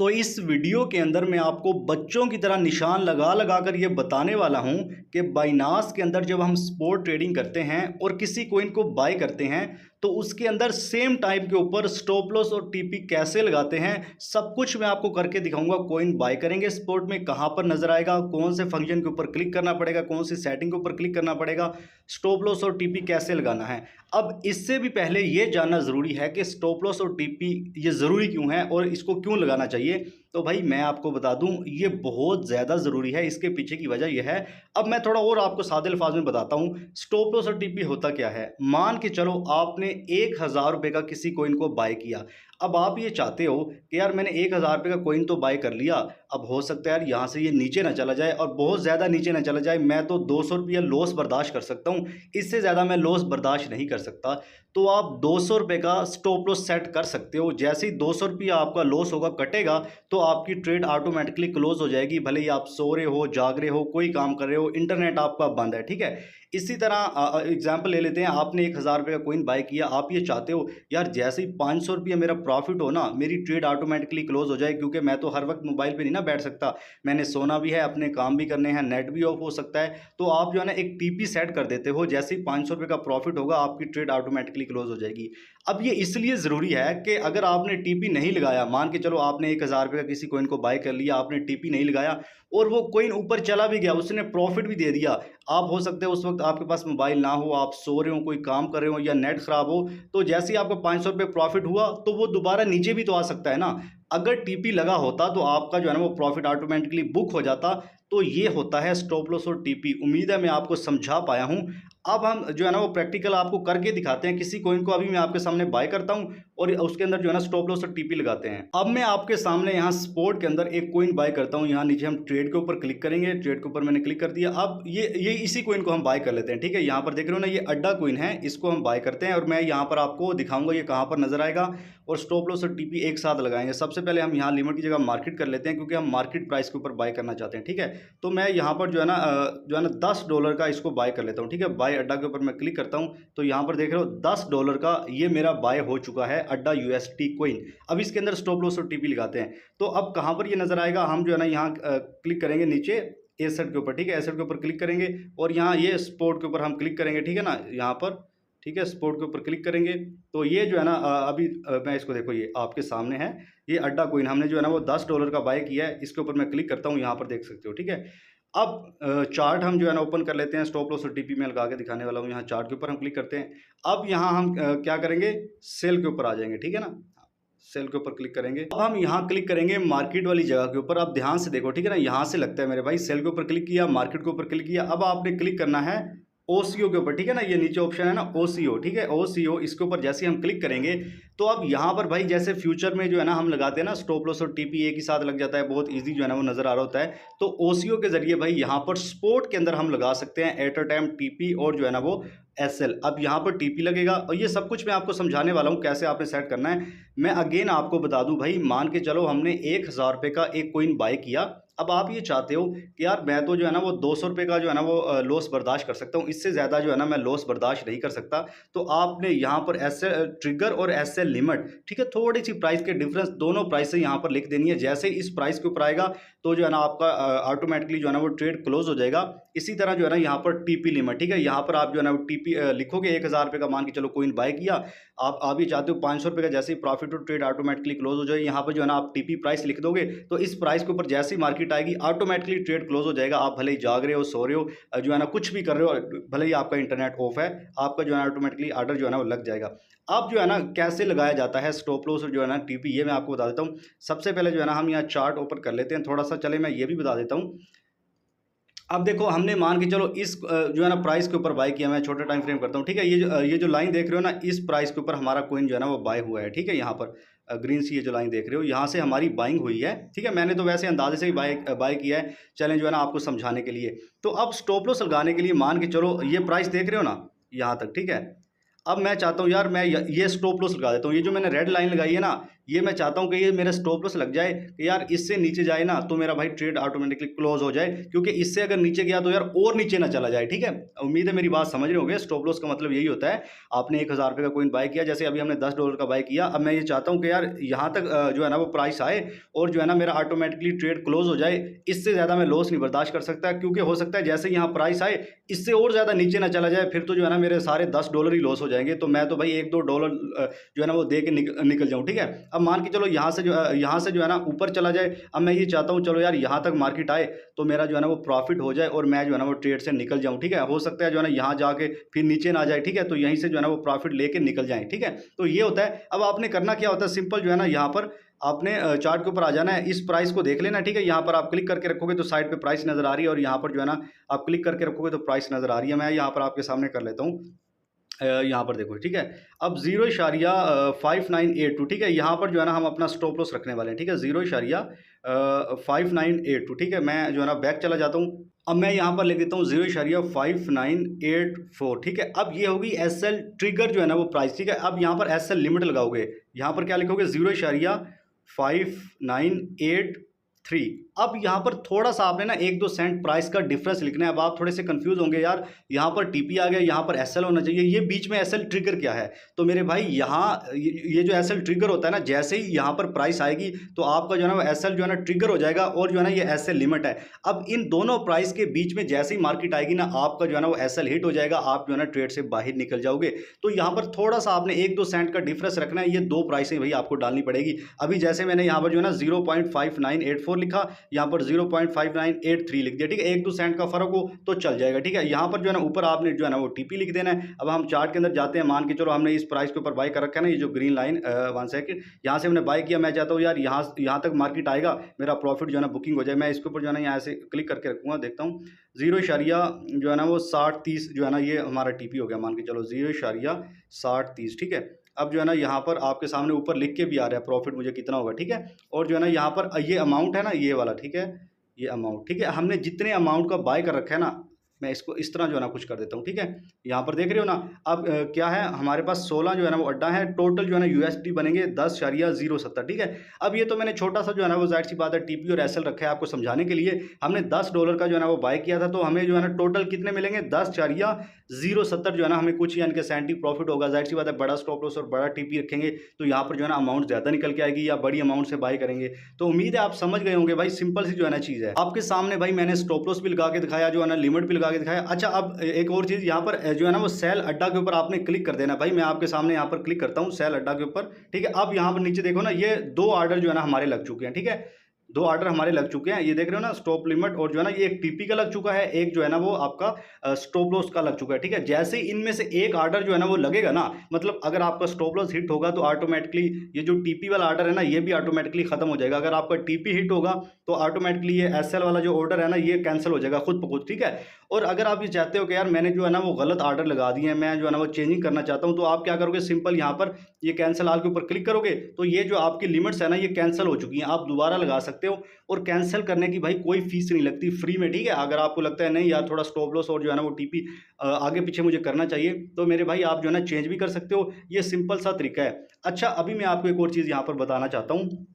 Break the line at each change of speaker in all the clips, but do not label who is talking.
तो इस वीडियो के अंदर मैं आपको बच्चों की तरह निशान लगा लगा कर ये बताने वाला हूं कि बाइनास के अंदर जब हम स्पॉट ट्रेडिंग करते हैं और किसी कोइन को बाय करते हैं तो उसके अंदर सेम टाइम के ऊपर स्टॉप लॉस और टीपी कैसे लगाते हैं, सब कुछ मैं आपको करके दिखाऊंगा। कोइन बाय करेंगे स्पॉट में कहां पर नजर आएगा, कौन से फंक्शन के ऊपर क्लिक करना पड़ेगा, कौन सी सेटिंग के ऊपर क्लिक करना पड़ेगा, स्टॉप लॉस और टीपी कैसे लगाना है। अब इससे भी पहले ये जानना जरूरी है कि स्टॉप लॉस और टीपी ये जरूरी क्यों है और इसको क्यों लगाना चाहिए। तो भाई मैं आपको बता दूं ये बहुत ज़्यादा ज़रूरी है, इसके पीछे की वजह यह है। अब मैं थोड़ा और आपको सादे अल्फाज में बताता हूं स्टॉप लॉस और टीपी होता क्या है। मान के चलो आपने 1,000 रुपये का किसी कोइन को बाय किया। अब आप ये चाहते हो कि यार मैंने 1,000 रुपये का कोइन तो बाय कर लिया, अब हो सकता है यार यहाँ से ये नीचे ना चला जाए और बहुत ज़्यादा नीचे ना चला जाए, मैं तो 200 रुपया लॉस बर्दाश्त कर सकता हूँ, इससे ज़्यादा मैं लॉस बर्दाश्त नहीं कर सकता। तो आप 200 रुपये का स्टॉप लॉस सेट कर सकते हो। जैसे ही 200 रुपया आपका लॉस होगा कटेगा तो आपकी ट्रेड ऑटोमेटिकली क्लोज हो जाएगी, भले ही आप सो रहे हो, जाग रहे हो, कोई काम कर रहे हो, इंटरनेट आपका बंद है, ठीक है। इसी तरह एग्जाम्पल ले लेते हैं, आपने 1,000 रुपये का कोइन बाय किया, आप ये चाहते हो यार जैसे ही 500 रुपया मेरा प्रॉफिट हो ना, मेरी ट्रेड ऑटोमेटिकली क्लोज हो जाए, क्योंकि मैं तो हर वक्त मोबाइल पे नहीं ना बैठ सकता, मैंने सोना भी है, अपने काम भी करने हैं, नेट भी ऑफ हो सकता है। तो आप जो है ना एक टीपी सेट कर देते हो, जैसे ही 500 रुपये का प्रॉफिट होगा आपकी ट्रेड ऑटोमेटिकली क्लोज हो जाएगी। अब ये इसलिए ज़रूरी है कि अगर आपने टीपी नहीं लगाया, मान के चलो आपने 1,000 रुपये का किसी कोइन को बाय कर लिया, आपने टीपी नहीं लगाया और वो कोइन ऊपर चला भी गया, उसने प्रॉफिट भी दे दिया, आप हो सकते हैं उस वक्त आपके पास मोबाइल ना हो, आप सो रहे हो, कोई काम कर रहे हो या नेट खराब हो, तो जैसे ही आपका 500 रुपये प्रॉफिट हुआ तो वो दोबारा नीचे भी तो आ सकता है ना। अगर टीपी लगा होता तो आपका जो है ना वो प्रॉफिट ऑटोमेटिकली बुक हो जाता। तो ये होता है स्टॉप लॉस और टीपी। उम्मीद है मैं आपको समझा पाया हूँ। अब हम जो है ना वो प्रैक्टिकल आपको करके दिखाते हैं। किसी कोइन को अभी मैं आपके सामने बाय करता हूँ और उसके अंदर जो है ना स्टॉप लॉस और टीपी लगाते हैं। अब मैं आपके सामने यहाँ स्पॉट के अंदर एक कोइन बाय करता हूँ। यहाँ नीचे हम ट्रेड के ऊपर क्लिक करेंगे, ट्रेड के ऊपर मैंने क्लिक कर दिया। अब ये इसी कोइन को हम बाय कर लेते हैं, ठीक है। यहाँ पर देख रहे हो ना, ये अड्डा कोइन है, इसको हम बाय करते हैं और मैं यहाँ पर आपको दिखाऊंगा ये कहाँ पर नजर आएगा और स्टॉप लॉस और टीपी एक साथ लगाएंगे। सबसे पहले हम यहाँ लिमिट की जगह मार्केट कर लेते हैं, क्योंकि हम मार्केट प्राइस के ऊपर बाय करना चाहते हैं, ठीक है। तो मैं यहाँ पर जो है ना $10 का इसको बाय कर लेता हूँ, ठीक है। बाय अड्डा के ऊपर मैं क्लिक करता हूँ तो यहाँ पर देख रहे हो $10 का ये मेरा बाय हो चुका है अड्डा UST कोइन। अब इसके अंदर स्टॉप लॉस और टीपी लगाते हैं। तो अब कहाँ पर ये नजर आएगा, हम जो है ना यहाँ क्लिक करेंगे नीचे एसेट के ऊपर, ठीक है। एसेट के ऊपर क्लिक करेंगे और यहाँ ये स्पॉट के ऊपर हम क्लिक करेंगे, ठीक है ना, यहाँ पर, ठीक है। स्पॉट के ऊपर क्लिक करेंगे तो ये जो है ना अभी मैं इसको, देखो ये आपके सामने है, ये अड्डा कोइन हमने जो है ना वो $10 का बाय किया है। इसके ऊपर मैं क्लिक करता हूँ, यहाँ पर देख सकते हो, ठीक है। अब चार्ट हम जो है ना ओपन कर लेते हैं, स्टॉप लॉस और टीपी में लगा के दिखाने वाला हूँ। यहाँ चार्ट के ऊपर हम क्लिक करते हैं। अब यहाँ हम क्या करेंगे, सेल के ऊपर आ जाएंगे, ठीक है ना। सेल के ऊपर क्लिक करेंगे। अब हम यहाँ क्लिक करेंगे मार्केट वाली जगह के ऊपर। अब ध्यान से देखो, ठीक है ना, यहाँ से लगता है मेरे भाई, सेल के ऊपर क्लिक किया, मार्केट के ऊपर क्लिक किया। अब आपने क्लिक करना है OCO के ऊपर, ठीक है ना, ये नीचे ऑप्शन है ना OCO, ठीक है। OCO इसके ऊपर जैसे हम क्लिक करेंगे तो अब यहाँ पर भाई जैसे फ्यूचर में जो है ना हम लगाते हैं ना स्टॉप लॉस और टीपी एक ही साथ लग जाता है, बहुत इजी जो है ना वो नजर आ रहा होता है। तो OCO के जरिए भाई यहाँ पर स्पॉट के अंदर हम लगा सकते हैं एट अ टाइम टीपी और जो है ना वो SL। अब यहाँ पर टीपी लगेगा और ये सब कुछ मैं आपको समझाने वाला हूँ कैसे आपने सेट करना है। मैं अगेन आपको बता दूं भाई, मान के चलो हमने 1,000 रुपये का एक कोइन बाय किया। अब आप ये चाहते हो कि यार मैं तो जो है ना वो 200 रुपये का जो है ना वो लॉस बर्दाश्त कर सकता हूँ, इससे ज़्यादा जो है ना मैं लॉस बर्दाश्त नहीं कर सकता। तो आपने यहाँ पर SL ट्रिगर और SL लिमिट, ठीक है, थोड़ी सी प्राइस के डिफरेंस दोनों प्राइस से यहाँ पर लिख देनी है। जैसे इस प्राइस के ऊपर आएगा तो जो है ना आपका ऑटोमेटिकली जो है ना वो ट्रेड क्लोज हो जाएगा। इसी तरह जो है ना यहाँ पर टीपी लिमिट, ठीक है, यहाँ पर आप जो है ना टीपी लिखोगे। 1,000 रुपये का मान के चलो कोइन बाय किया, आप ये चाहते हो 500 रुपये का जैसे ही प्रॉफिट हो ट्रेड ऑटोमेटिकली क्लोज हो जाए। यहाँ पर जो है ना आप टीपी प्राइस लिख दोगे तो इस प्राइस के ऊपर जैसे ही मार्केट आएगी ऑटोमेटिकली ट्रेड क्लोज हो जाएगा। आप भले ही जाग रहे हो, सो रहे हो, जो है ना कुछ भी कर रहे हो, भले ही आपका इंटरनेट ऑफ है, आपका जो है ना ऑटोमेटिकली ऑर्डर जो है ना वो लग जाएगा। अब जो है ना कैसे लगाया जाता है स्टॉप लॉस और जो है ना टीपी, ये मैं आपको बता देता हूँ। सबसे पहले जो है ना हम यहाँ चार्ट ओपन कर लेते हैं थोड़ा सा, चले मैं ये भी बता देता हूँ। अब देखो हमने मान के चलो इस जो है ना प्राइस के ऊपर बाय किया, मैं छोटा टाइम फ्रेम करता हूँ, ठीक है। ये जो लाइन देख रहे हो ना, इस प्राइस के ऊपर हमारा कोइन जो है ना वो बाय हुआ है, ठीक है। यहाँ पर ग्रीन सी ये जो लाइन देख रहे हो, यहाँ से हमारी बाइंग हुई है, ठीक है। मैंने तो वैसे अंदाजे से ही बाय किया है, चलें जो है ना आपको समझाने के लिए। तो अब स्टॉप लॉस लगाने के लिए मान के चलो ये प्राइस देख रहे हो ना यहाँ तक, ठीक है। अब मैं चाहता हूँ यार मैं ये स्टॉप लॉस लगा देता हूँ। ये जो मैंने रेड लाइन लगाई है ना, ये मैं चाहता हूँ कि ये मेरा स्टॉप लॉस लग जाए कि यार इससे नीचे जाए ना तो मेरा भाई ट्रेड ऑटोमेटिकली क्लोज हो जाए, क्योंकि इससे अगर नीचे गया तो यार और नीचे ना चला जाए। ठीक है, उम्मीद है मेरी बात समझ रहे होंगे। स्टॉप लॉस का मतलब यही होता है, आपने 1000 रुपये का कोइन बाय किया, जैसे अभी हमने $10 का बाय किया, अब मैं ये चाहता हूँ कि यार यहाँ तक जो है ना वो प्राइस आए और जो है ना मेरा ऑटोमेटिकली ट्रेड क्लोज हो जाए। इससे ज़्यादा मैं लॉस नहीं बर्दाश्त कर सकता, क्योंकि हो सकता है जैसे यहाँ प्राइस आए इससे और ज़्यादा नीचे ना चला जाए, फिर तो जो है ना मेरे सारे $10 ही लॉस हो जाएंगे। तो मैं तो भाई $1-2 जो है ना वो दे के निकल जाऊँ। ठीक है, अब मान के चलो यहाँ से जो है ना ऊपर चला जाए। अब मैं ये चाहता हूँ चलो यार यहाँ तक मार्केट आए तो मेरा जो है ना वो प्रॉफिट हो जाए और मैं जो है ना वो ट्रेड से निकल जाऊँ। ठीक है, हो सकता है जो है ना यहाँ जाके फिर नीचे ना जाए। ठीक है, तो यहीं से जो है ना वो प्रॉफिट लेके निकल जाए। ठीक है, तो ये होता है। अब आपने करना क्या होता है, सिंपल जो है ना यहाँ पर आपने चार्ट के ऊपर आ जाना है, इस प्राइस को देख लेना। ठीक है, यहाँ पर आप क्लिक करके रखोगे तो साइड पे प्राइस नजर आ रही है, और यहाँ पर जो है ना आप क्लिक करके रखोगे तो प्राइस नजर आ रही है। मैं यहाँ पर आपके सामने कर लेता हूँ। यहाँ पर देखो। ठीक है, अब 0.5982। ठीक है, यहाँ पर जो है ना हम अपना स्टॉप लॉस रखने वाले हैं। ठीक है, 0.5982। ठीक है, मैं जो है ना बैक चला जाता हूँ। अब मैं यहाँ पर लिख देता हूँ 0.5984। ठीक है, अब ये होगी SL ट्रिगर जो है ना वो प्राइस। ठीक है, अब यहाँ पर SL लिमिट लगाओगे, यहाँ पर क्या लिखोगे 0.5983। अब यहाँ पर थोड़ा सा आपने ना 1-2 सेंट प्राइस का डिफरेंस लिखना है। अब आप थोड़े से कंफ्यूज होंगे, यार यहाँ पर TP आ गया, यहाँ पर SL होना चाहिए, ये बीच में SL ट्रिगर क्या है। तो मेरे भाई यहाँ ये जो SL ट्रिगर होता है ना, जैसे ही यहाँ पर प्राइस आएगी तो आपका जो है ना वो SL जो है ना ट्रिगर हो जाएगा, और जो है ना ये SL लिमिट है। अब इन दोनों प्राइस के बीच में जैसे ही मार्केट आएगी ना, आपका जो है ना वो SL हिट हो जाएगा, आप जो है ना ट्रेड से बाहर निकल जाओगे। तो यहाँ पर थोड़ा सा आपने 1-2 सेंट का डिफरेंस रखना है, ये दो प्राइसें भाई आपको डालनी पड़ेगी। अभी जैसे मैंने यहाँ पर जो है ना 0.5984 लिखा, यहाँ पर 0.5983 लिख दिया। ठीक है, 1-2 सेंट का फर्क हो तो चल जाएगा। ठीक है, यहाँ पर जो है ना ऊपर आपने जो है ना वो TP लिख देना है। अब हम चार्ट के अंदर जाते हैं, मान के चलो हमने इस प्राइस के ऊपर बाय कर रखा है ना, ये जो ग्रीन लाइन 1 सेकंड, यहाँ से हमने बाय किया। मैं चाहता हूँ यार यहाँ तक मार्केट आएगा, मेरा प्रॉफिट जो है ना बुकिंग हो जाए। मैं इसके ऊपर जो है ना यहाँ से क्लिक करके रखूँगा, देखता हूँ 0 जो है ना वो 60-30 जो है ना ये हमारा TP हो गया। मान के चलो 0.6030। ठीक है, अब जो है ना यहाँ पर आपके सामने ऊपर लिख के भी आ रहा है प्रॉफिट मुझे कितना होगा। ठीक है, और जो है ना यहाँ पर ये अमाउंट है ना, ये वाला। ठीक है, ये अमाउंट। ठीक है, हमने जितने अमाउंट का बाय कर रखा है ना, मैं इसको इस तरह जो है ना कुछ कर देता हूँ। ठीक है, यहाँ पर देख रहे हो ना। अब क्या है, हमारे पास 16 जो है ना वो अड्डा है, टोटल जो है ना USD बनेंगे 10.070। ठीक है, अब ये तो मैंने छोटा सा जो है ना वो जाहिर सी बात है TP और SL रखा है आपको समझाने के लिए। हमने $10 का जो है ना वो बाय किया था, तो हमें जो है ना टोटल कितने मिलेंगे, 10.070 जो है ना हमें कुछ यानी कि सेंटी प्रॉफिट होगा। जाहिर सी बात है बड़ा स्टॉप लॉस और बड़ा TP रखेंगे तो यहाँ पर जो है ना अमाउंट ज़्यादा निकल के आएगी, या बड़ी अमाउंट से बाय करेंगे। तो उम्मीद है आप समझ गए होंगे भाई, सिंपल सी जो है ना चीज़ है आपके सामने। भाई मैंने स्टॉप लॉस भी लगा के दिखाया, जो है ना लिमिट भी लगा के दिखाया। अच्छा, अब एक और चीज़, यहाँ पर जो है ना वो सेल अड्डा के ऊपर आपने क्लिक कर देना। भाई मैं आपके सामने यहाँ पर क्लिक करता हूँ सेल अड्डा के ऊपर। ठीक है, अब यहाँ पर नीचे देखो ना, ये 2 ऑर्डर जो है ना हमारे लग चुके हैं। ठीक है, 2 ऑर्डर हमारे लग चुके हैं, ये देख रहे हो ना, स्टॉप लिमिट, और जो है ना ये एक TP का लग चुका है, एक जो है ना वो आपका स्टॉप लॉस का लग चुका है। ठीक है, जैसे ही इनमें से एक ऑर्डर जो है ना वो लगेगा ना, मतलब अगर आपका स्टॉप लॉस हिट होगा तो ऑटोमेटिकली ये जो TP वाला ऑर्डर है ना, ये भी ऑटोमेटिकली खत्म हो जाएगा। अगर आपका TP हिट होगा तो ऑटोमेटिकली ये SL वाला जो ऑर्डर है ना, ये कैंसिल हो जाएगा खुद ब खुद। ठीक है, और अगर आप ये चाहते हो कि यार मैंने जो है ना वो गलत ऑर्डर लगा दिए हैं, मैं जो है ना वो चेंजिंग करना चाहता हूँ, तो आप क्या करोगे, सिंपल यहाँ पर ये कैंसिल ऑल के ऊपर क्लिक करोगे तो ये जो आपकी लिमिट्स है ना ये कैंसिल हो चुकी हैं, आप दोबारा लगा सकते हो। और कैंसिल करने की भाई कोई फीस नहीं लगती, फ्री में। ठीक है, अगर आपको लगता है नहीं यार थोड़ा स्टॉप लॉस और जो है ना वो TP आगे पीछे मुझे करना चाहिए, तो मेरे भाई आप जो है ना चेंज भी कर सकते हो। ये सिंपल सा तरीका है। अच्छा, अभी मैं आपको एक और चीज़ यहाँ पर बताना चाहता हूँ।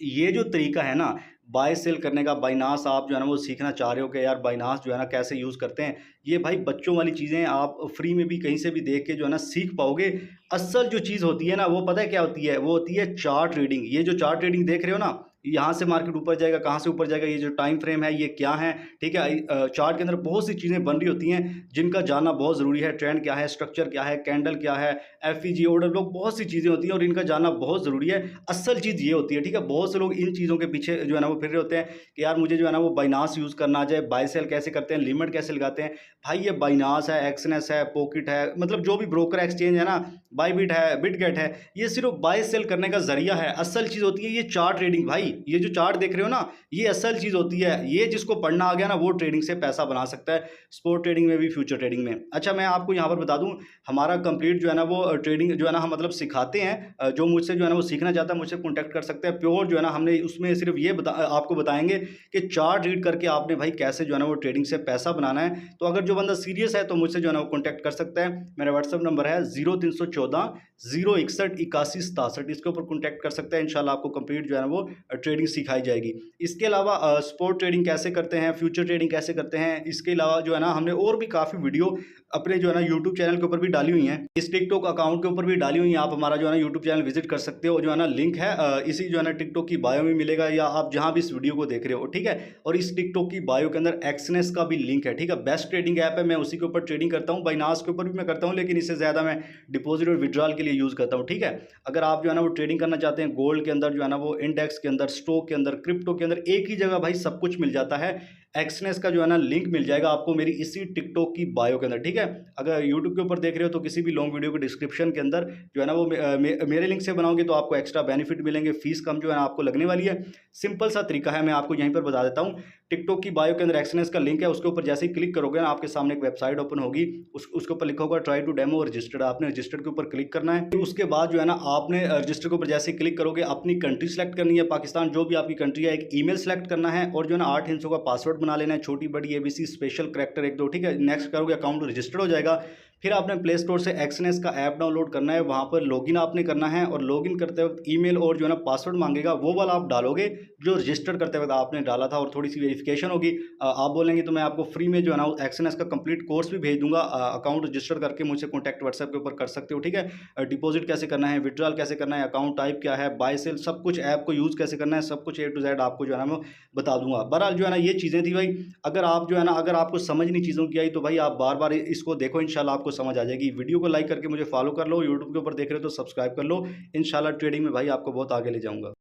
ये जो तरीका है ना बाय सेल करने का, बाइनास आप जो है ना वो सीखना चाह रहे हो कि यार बाइनास जो है ना कैसे यूज़ करते हैं, ये भाई बच्चों वाली चीज़ें आप फ्री में भी कहीं से भी देख के जो है ना सीख पाओगे। असल जो चीज़ होती है ना वो पता है क्या होती है, वो होती है चार्ट रीडिंग। ये जो चार्ट रीडिंग देख रहे हो ना, यहाँ से मार्केट ऊपर जाएगा, कहाँ से ऊपर जाएगा, ये जो टाइम फ्रेम है ये क्या है। ठीक है, चार्ट के अंदर बहुत सी चीज़ें बन रही होती हैं जिनका जानना बहुत ज़रूरी है। ट्रेंड क्या है, स्ट्रक्चर क्या है, कैंडल क्या है, FEG ऑर्डर ब्लॉक, बहुत सी चीज़ें होती हैं और इनका जानना बहुत ज़रूरी है। असल चीज़ ये होती है। ठीक है, बहुत से लोग इन चीज़ों के पीछे जो है ना वो फिर रहे होते हैं कि यार मुझे जो है ना वो बाइनास यूज़ करना आ जाए, बाय सेल कैसे करते हैं, लिमिट कैसे लगाते हैं। भाई ये बाइनास है, एक्सनेस है, पॉकेट है, मतलब जो भी ब्रोकर एक्सचेंज है ना, बायबिट है, बिटगेट है, ये सिर्फ बाय सेल करने का जरिया है। असल चीज़ होती है ये चार्ट ट्रेडिंग। भाई भाई ये जो चार्ट देख रहे हो ना, ये असल चीज़ होती है। ये जिसको पढ़ना आ गया ना वो ट्रेडिंग से पैसा बना सकता है, स्पोर्ट ट्रेडिंग में भी, फ्यूचर ट्रेडिंग में। अच्छा मैं आपको यहाँ पर बता दूँ, हमारा कंप्लीट जो है ना वो ट्रेडिंग जो है ना हम मतलब सिखाते हैं। जो मुझसे जो है ना वो सीखना चाहता है मुझसे कॉन्टैक्ट कर सकते हैं। प्योर जो है ना हमने उसमें सिर्फ ये आपको बताएंगे कि चार्ट रीड करके आपने भाई कैसे जो है ना वो ट्रेडिंग से पैसा बनाना है। तो अगर जो बंदा सीरियस है तो मुझसे जो है ना वो कॉन्टैक्ट कर सकता है। मेरा व्हाट्सअप नंबर है 0314 061 81 67, इसके ऊपर कॉन्टैक्ट कर सकते हैं। इंशाल्लाह आपको कंप्लीट जो है ना वो ट्रेडिंग सिखाई जाएगी। इसके अलावा स्पोर्ट ट्रेडिंग कैसे करते हैं, फ्यूचर ट्रेडिंग कैसे करते हैं, इसके अलावा जो है ना हमने और भी काफ़ी वीडियो अपने जो है ना यूट्यूब चैनल के ऊपर भी डाली हुई हैं, इस टिकटॉक अकाउंट के ऊपर भी डाली हुई हैं। आप हमारा जो है ना यूट्यूब चैनल विजिट कर सकते हो, जो है ना लिंक है इसी जो है ना टिकटॉक की बायो में मिलेगा, या आप जहां भी इस वीडियो को देख रहे हो, ठीक है। और इस टिकटॉक की बायो के अंदर एक्सनेस का भी लिंक है, ठीक है। बेस्ट ट्रेडिंग ऐप है, मैं उसी के ऊपर ट्रेडिंग करता हूँ। बाइनास के ऊपर भी मैं करता हूँ, लेकिन इससे ज़्यादा मैं डिपॉजिट और विड्रॉल के लिए यूज़ करता हूँ, ठीक है। अगर आप जो है ना वो ट्रेडिंग करना चाहते हैं गोल्ड के अंदर, जो है ना वो इंडेक्स के अंदर, स्टॉक के अंदर, क्रिप्टो के अंदर, एक ही जगह भाई सब कुछ मिल जाता है। एक्सनेस का जो है ना लिंक मिल जाएगा आपको मेरी इसी टिकटॉक की बायो के अंदर, ठीक है। अगर यूट्यूब के ऊपर देख रहे हो तो किसी भी लॉन्ग वीडियो के डिस्क्रिप्शन के अंदर जो है ना वो मेरे लिंक से बनाओगे तो आपको एक्स्ट्रा बेनिफिट मिलेंगे, फीस कम जो है ना आपको लगने वाली है। सिंपल सा तरीका है, मैं आपको यहीं पर बता देता हूँ। टिकटॉक की बायो के अंदर एक्सनेस का लिंक है, उसके ऊपर जैसे ही क्लिक करोगे ना आपके सामने एक वेबसाइट ओपन होगी, उसके ऊपर लिखा होगा ट्राई टू डेमो रजिस्टर्ड। आपने रजिस्टर्ड के ऊपर क्लिक करना है। तो उसके बाद जो है ना आपने रजिस्टर के ऊपर जैसे ही क्लिक करोगे अपनी कंट्री सेलेक्ट करनी है, पाकिस्तान जो भी आपकी कंट्री है, एक ईमेल सेलेक्ट करना है, और जो है ना 8 हिंसों का पासवर्ड बना लेना है, छोटी बड़ी ABC स्पेशल करैक्टर 1 2, ठीक है। नेक्स्ट करोगे, अकाउंट रजिस्टर्ड हो जाएगा। फिर आपने प्ले स्टोर से एक्सनेस का ऐप डाउनलोड करना है, वहाँ पर लॉगिन आपने करना है, और लॉगिन करते वक्त ईमेल और जो है ना पासवर्ड मांगेगा, वो वाला आप डालोगे जो रजिस्टर करते वक्त आपने डाला था, और थोड़ी सी वेरिफिकेशन होगी। आप बोलेंगे तो मैं आपको फ्री में जो है ना एक्सनेस का कंप्लीट कोर्स भी भेज दूंगा। अकाउंट रजिस्टर करके मुझसे कॉन्टैक्ट व्हाट्सएप के ऊपर कर सकते हो, ठीक है। डिपॉजिट कैसे करना है, विड्रॉल कैसे करना है, अकाउंट टाइप क्या है, बाय सेल, सब कुछ, ऐप को यूज़ कैसे करना है, सब कुछ A to Z आपको जो है ना मैं बता दूंगा। बहरहाल जो है ना ये चीज़ें थी भाई। अगर आप जो है ना अगर आपको समझ नहीं चीज़ों की आई तो भाई आप बार बार इसको देखो, इंशाल्लाह आपको समझ आ जाएगी। वीडियो को लाइक करके मुझे फॉलो कर लो, यूट्यूब के ऊपर देख रहे हो तो सब्सक्राइब कर लो। इंशाल्लाह ट्रेडिंग में भाई आपको बहुत आगे ले जाऊंगा।